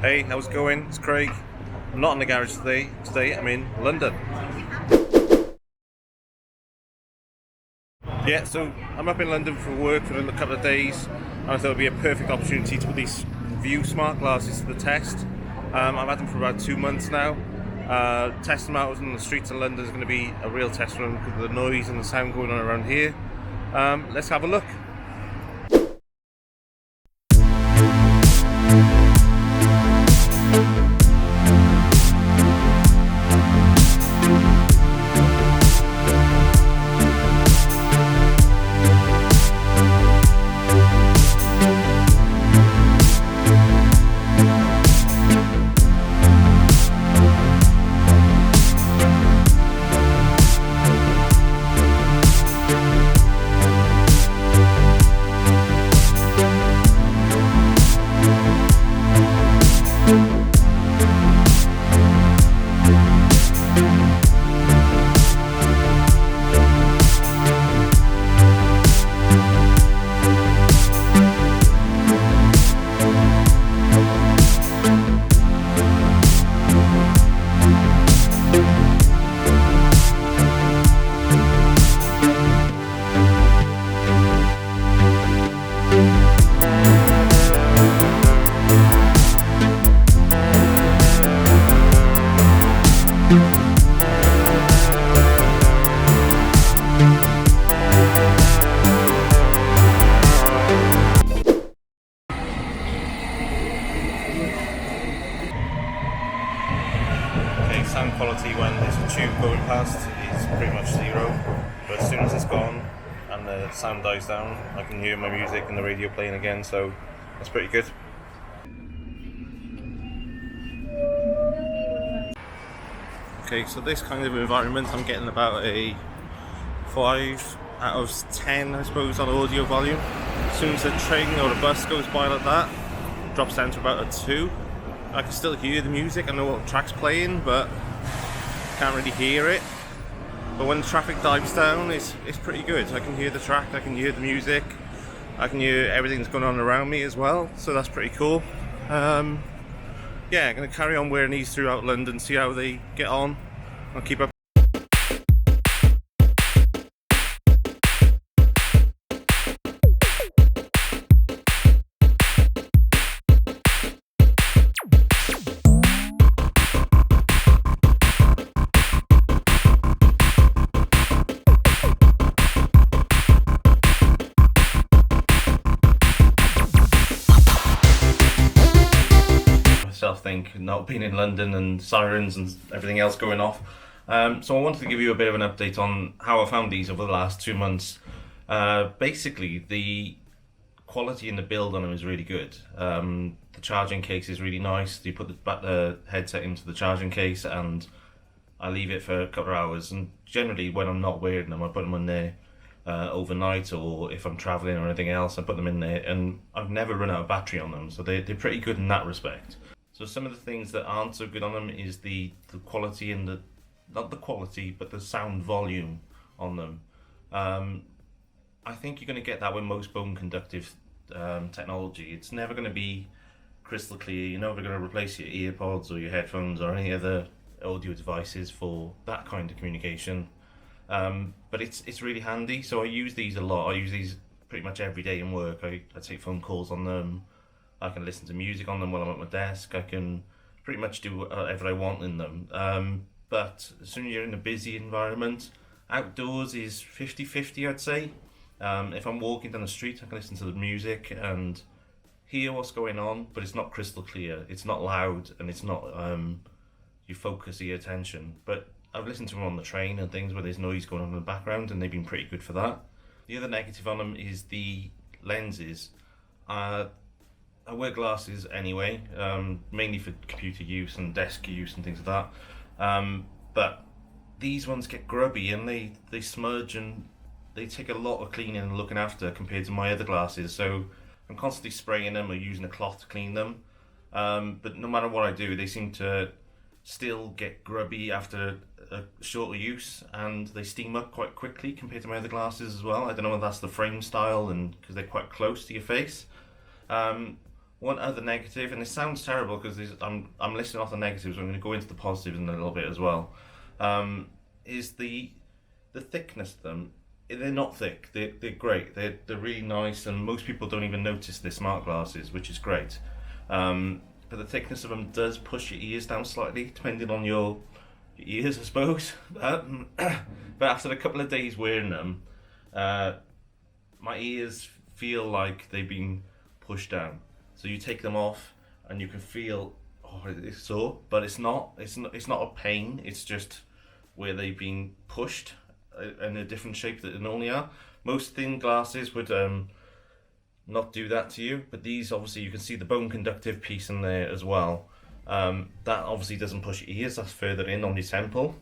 Hey, how's it going? It's Craig. I'm not in the garage today. Today I'm in London. Yeah, so I'm up in London for work for a couple of days, and I thought it would be a perfect opportunity to put these Vue Smart Glasses to the test. I've had them for about 2 months now. Testing them out on the streets of London is going to be a real test run because of the noise and the sound going on around here. Let's have a look. Sound quality when there's a tube going past is pretty much zero, but as soon as it's gone and the sound dies down, I can hear my music and the radio playing again, so that's pretty good. Okay, so this kind of environment I'm getting about a 5 out of 10, I suppose, on audio volume. As soon as the train or the bus goes by like that, it drops down to about a 2. I can still hear the music, I know what track's playing, but can't really hear it. But when the traffic dives down, it's pretty good. I can hear the track, I can hear the music, I can hear everything that's going on around me as well, so that's pretty cool. Yeah, I'm going to carry on wearing these throughout London, see how they get on. I'll keep up. Think not being in London and sirens and everything else going off, so I wanted to give you a bit of an update on how I found these over the last 2 months. Basically, the quality in the build on them is really good. The charging case is really nice. You put the headset into the charging case and I leave it for a couple of hours, and generally when I'm not wearing them I put them in there overnight, or if I'm traveling or anything else I put them in there, and I've never run out of battery on them, so they're pretty good in that respect. So some of the things that aren't so good on them is the quality and not the quality, but the sound volume on them. I think you're going to get that with most bone conductive technology. It's never going to be crystal clear. You're never going to replace your earpods or your headphones or any other audio devices for that kind of communication. But it's really handy. So I use these a lot. I use these pretty much every day in work. I take phone calls on them. I can listen to music on them while I'm at my desk. I can pretty much do whatever I want in them. But as soon as you're in a busy environment, outdoors is 50-50, I'd say. If I'm walking down the street, I can listen to the music and hear what's going on, but it's not crystal clear. It's not loud, and it's not you focus your attention. But I've listened to them on the train and things where there's noise going on in the background, and they've been pretty good for that. The other negative on them is the lenses. I wear glasses anyway, mainly for computer use and desk use and things like that. But these ones get grubby and they smudge, and they take a lot of cleaning and looking after compared to my other glasses. So I'm constantly spraying them or using a cloth to clean them. But no matter what I do, they seem to still get grubby after a shorter use, and they steam up quite quickly compared to my other glasses as well. I don't know if that's the frame style and because they're quite close to your face. One other negative, and it sounds terrible because I'm listing off the negatives. I'm going to go into the positives in a little bit as well. Is the thickness of them. They're not thick. They're great. They're really nice, and most people don't even notice they're smart glasses, which is great. But the thickness of them does push your ears down slightly, depending on your ears, I suppose. But after a couple of days wearing them, my ears feel like they've been pushed down. So you take them off, and you can feel, oh, it's sore, but it's not. It's not a pain. It's just where they've been pushed in a different shape that they normally are. Most thin glasses would not do that to you, but these, obviously you can see the bone conductive piece in there as well. That obviously doesn't push your ears, that's further in on your temple.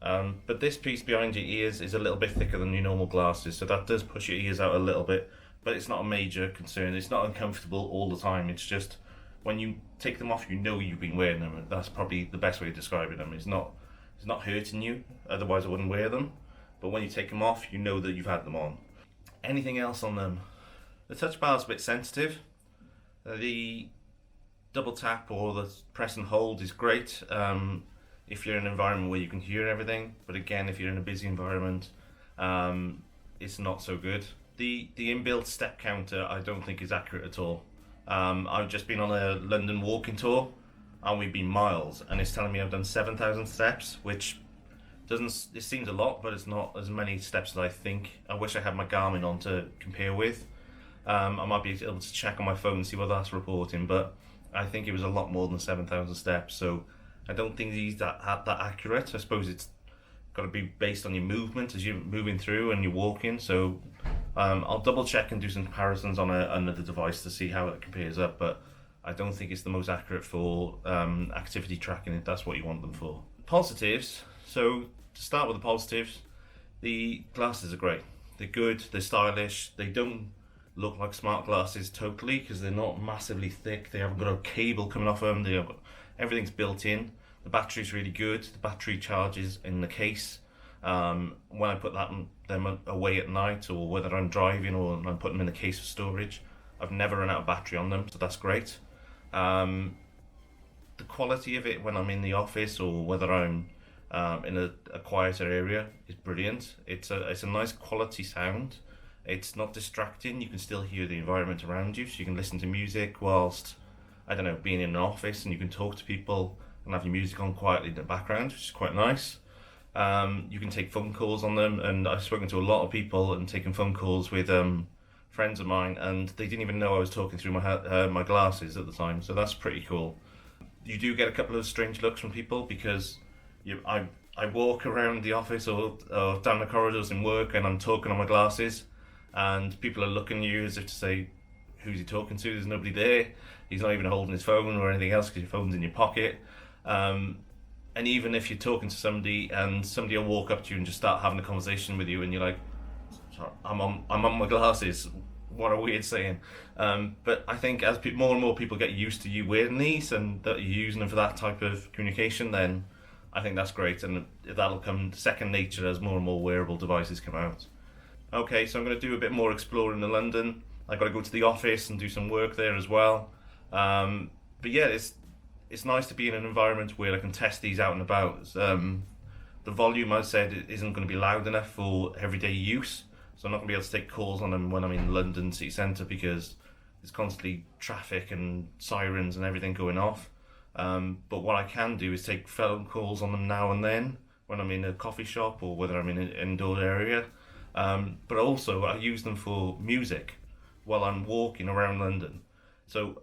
But this piece behind your ears is a little bit thicker than your normal glasses, so that does push your ears out a little bit, but it's not a major concern. It's not uncomfortable all the time. It's just when you take them off, you know you've been wearing them, and that's probably the best way of describing them. It's not hurting you, otherwise I wouldn't wear them. But when you take them off, you know that you've had them on. Anything else on them? The touch bar is a bit sensitive. The double tap or the press and hold is great if you're in an environment where you can hear everything. But again, if you're in a busy environment, it's not so good. The inbuilt step counter I don't think is accurate at all. I've just been on a London walking tour, and we've been miles, and it's telling me I've done 7,000 steps, which it seems a lot, but it's not as many steps as I think. I wish I had my Garmin on to compare with. I might be able to check on my phone and see what that's reporting, but I think it was a lot more than 7,000 steps, so I don't think these that accurate. I suppose it's got to be based on your movement as you're moving through and you're walking, so I'll double check and do some comparisons on another device to see how it compares up, but I don't think it's the most accurate for activity tracking if that's what you want them for. Positives. So to start with the positives, the glasses are great. They're good, they're stylish, they don't look like smart glasses totally because they're not massively thick, they haven't got a cable coming off them, everything's built in. The battery's really good, the battery charges in the case. When I put them away at night, or whether I'm driving or I'm putting them in the case for storage, I've never run out of battery on them, so that's great. The quality of it when I'm in the office or whether I'm in a quieter area is brilliant. It's a nice quality sound. It's not distracting. You can still hear the environment around you, so you can listen to music whilst, I don't know, being in an office, and you can talk to people and have your music on quietly in the background, which is quite nice. You can take phone calls on them, and I've spoken to a lot of people and taken phone calls with friends of mine, and they didn't even know I was talking through my glasses at the time, so that's pretty cool. You do get a couple of strange looks from people because I walk around the office or down the corridors in work and I'm talking on my glasses, and people are looking at you as if to say, who's he talking to? There's nobody there. He's not even holding his phone or anything else because your phone's in your pocket. And even if you're talking to somebody and somebody will walk up to you and just start having a conversation with you, and you're like, sorry, I'm on my glasses. What a weird saying. But I think as more and more people get used to you wearing these and that you're using them for that type of communication, then I think that's great, and that'll come second nature as more and more wearable devices come out. Okay, so I'm going to do a bit more exploring in London. I've got to go to the office and do some work there as well. But yeah, it's nice to be in an environment where I can test these out and about. The volume, I said, isn't going to be loud enough for everyday use, so I'm not going to be able to take calls on them when I'm in London city centre because there's constantly traffic and sirens and everything going off. But what I can do is take phone calls on them now and then when I'm in a coffee shop or whether I'm in an indoor area. But also I use them for music while I'm walking around London. So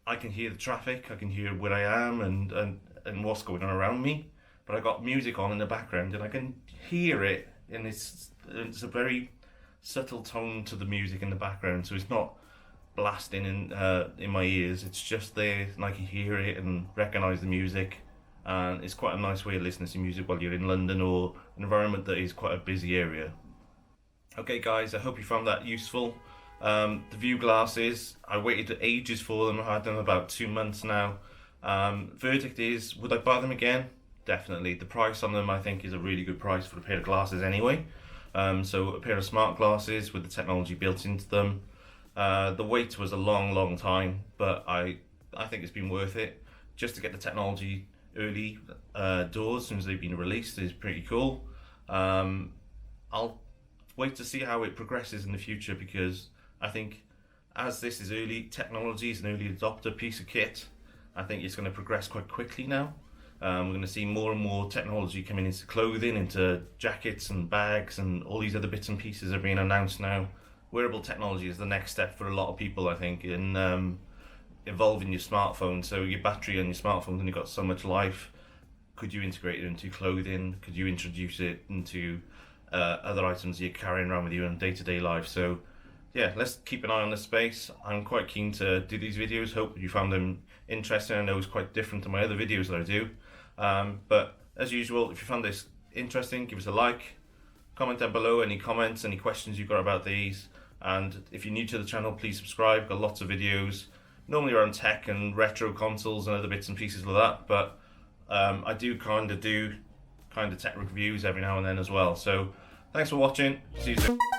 I can hear the traffic, I can hear where I am and what's going on around me. But I got music on in the background and I can hear it, and it's a very subtle tone to the music in the background, so it's not blasting in my ears. It's just there, and I can hear it and recognise the music, and it's quite a nice way of listening to music while you're in London or an environment that is quite a busy area. Okay guys, I hope you found that useful. The Vue glasses, I waited ages for them. I had them about 2 months now. Verdict is, would I buy them again? Definitely. The price on them I think is a really good price for a pair of glasses anyway. So a pair of smart glasses with the technology built into them. The wait was a long time, but I think it's been worth it just to get the technology early doors since they've been released is pretty cool. I'll wait to see how it progresses in the future, because I think as this is early technology, it's an early adopter piece of kit, I think it's going to progress quite quickly now. We're going to see more and more technology coming into clothing, into jackets and bags, and all these other bits and pieces are being announced now. Wearable technology is the next step for a lot of people, I think, in evolving your smartphone. So your battery on your smartphone only got so much life. Could you integrate it into clothing? Could you introduce it into other items you're carrying around with you in day-to-day life? So yeah, let's keep an eye on this space. I'm quite keen to do these videos. Hope you found them interesting. I know it's quite different to my other videos that I do. But as usual, if you found this interesting, give us a like, comment down below any comments, any questions you've got about these. And if you're new to the channel, please subscribe. Got lots of videos, normally around tech and retro consoles and other bits and pieces like that. But I do kind of tech reviews every now and then as well. So thanks for watching. See you soon.